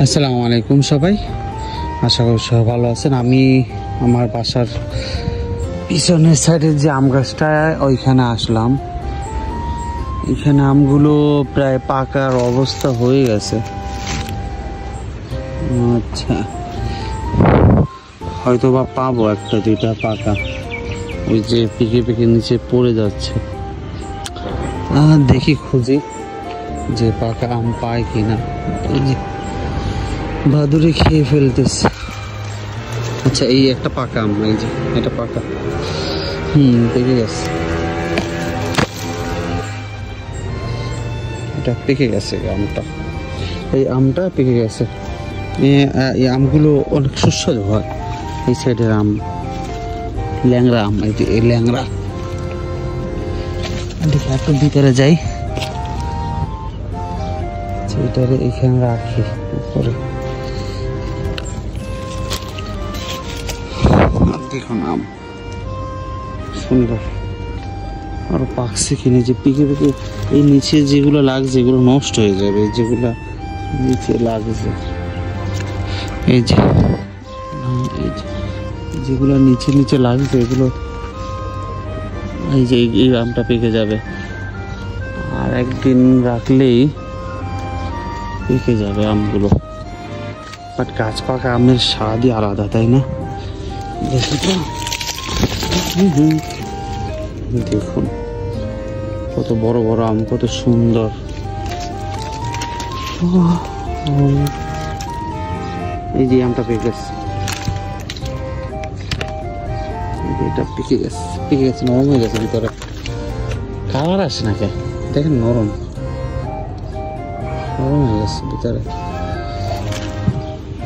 আসসালামু আলাইকুম সবাই, আশা করি সবাই ভালো আছেন। আমি আমার বাসার পিছনের সাইডের যে আম গাছটা ওইখানে আসলাম। এখানে আমগুলো প্রায় পাকার অবস্থা হয়ে গেছে। আচ্ছা, হয়তো বা পাবো একটা দুইটা পাকা, ওই যে পিকে পিকে নিচে পড়ে যাচ্ছে। দেখি খুঁজি যে পাকা আম পায় কিনা। এই যে বাদুড়ে খেয়ে ফেলতেছে। আচ্ছা, এই একটা পাকা আম, এই যে এটা পাকা, পেকে গেছে, এটা পেকে গেছে আমটা, এই আমটা পেকে গেছে। এই আমগুলো অনেক সুস্বাদু হয়। এই সাইডের আম ল্যাংড়া আম, এই যে এই ল্যাংড়া। দেখি একটু ভিতরে যাই, এটারে এখানে রাখি উপরে। দেখুন আম সুন্দর, আরো পাকছে কিনে যে পিকে পিকে। এই নিচে যেগুলো লাগছে এগুলো নষ্ট হয়ে যাবে, যেগুলো নিচে লাগছে এই যে যেগুলো নিচে নিচে লাগছে এগুলো, এই যে এই আমটা পেকে যাবে। আর একদিন রাখলেই পেকে যাবে আমগুলো। বাট গাছ পাকা আমের স্বাদই আলাদা, তাই না? দেখুন কত বড় বড় আম, কত সুন্দর। এই যে আমটা পেকে গেছে, এটা পেকে গেছে, পেকে গেছে, নরম হয়ে গেছে ভিতরে। কালার আসে না কে, দেখেন নরম নরম হয়ে গেছে ভিতরে।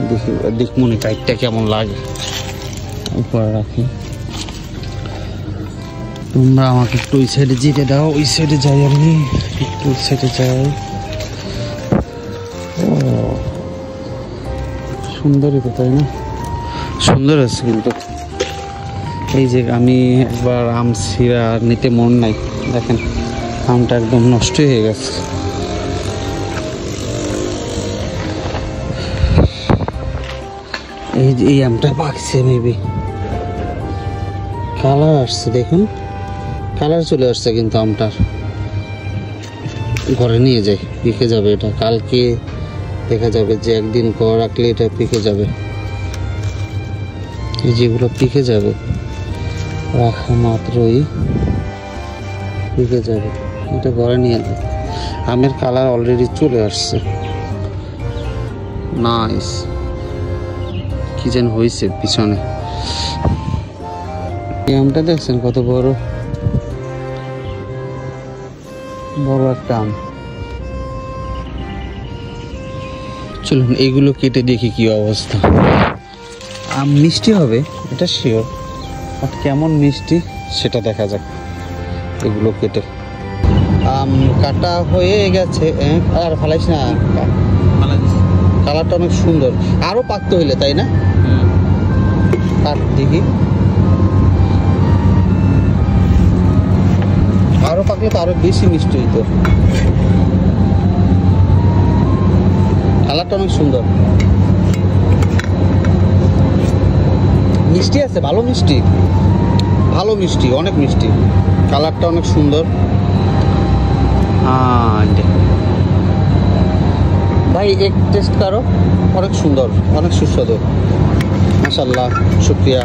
দেখি দেখ মনে কাইটটা কেমন লাগে, উপরে রাখি। তোমরা আমাকে একটু ওই সাইডে যেতে দাও, ওই সাইডে যাই, আমি একটু ওই সাইডে যাই। সুন্দরই তো, তাই না? সুন্দর আছে কিন্তু। এই যে আমি একবার আম ছিঁড়া নিতে মন নাই, দেখেন আমটা একদম নষ্ট হয়ে গেছে। এই যে এই আমটা পাকছে, মেবি কালার আসছে, দেখুন কালার চলে আসছে, কিন্তু আমটার ঘরে নিয়ে যাই, পেকে যাবে এটা। কালকে দেখা যাবে যে একদিন পর রাখলে এটা পেকে যাবে। এই যেগুলো পেকে যাবে রাখা মাত্রই পেকে যাবে, এটা ঘরে নিয়ে যাবে। আমের কালার অলরেডি চলে আসছে, নাইস। কি যেন হয়েছে পিছনে। এই আমটা দেখছেন কত বড় বড় একটা আম। চলুন এইগুলো কেটে দেখি কি অবস্থা। আম মিষ্টি হবে এটা শিওর, আর কেমন মিষ্টি সেটা দেখা যাক এগুলো কেটে। আম কাটা হয়ে গেছে, আর ফালাইস না, কালারটা অনেক সুন্দর। আরো পাকতে হইলে, তাই না? কাট দেখি, আরো পাকলে তো আরো বেশি মিষ্টি হইতো। কালারটা অনেক সুন্দর, মিষ্টি আছে, ভালো মিষ্টি, ভালো মিষ্টি, অনেক মিষ্টি। কালারটা অনেক সুন্দর। ভাই এক টেস্ট করো, অনেক সুন্দর, অনেক সুস্বাদু। মাশাআল্লাহ, শুকরিয়া।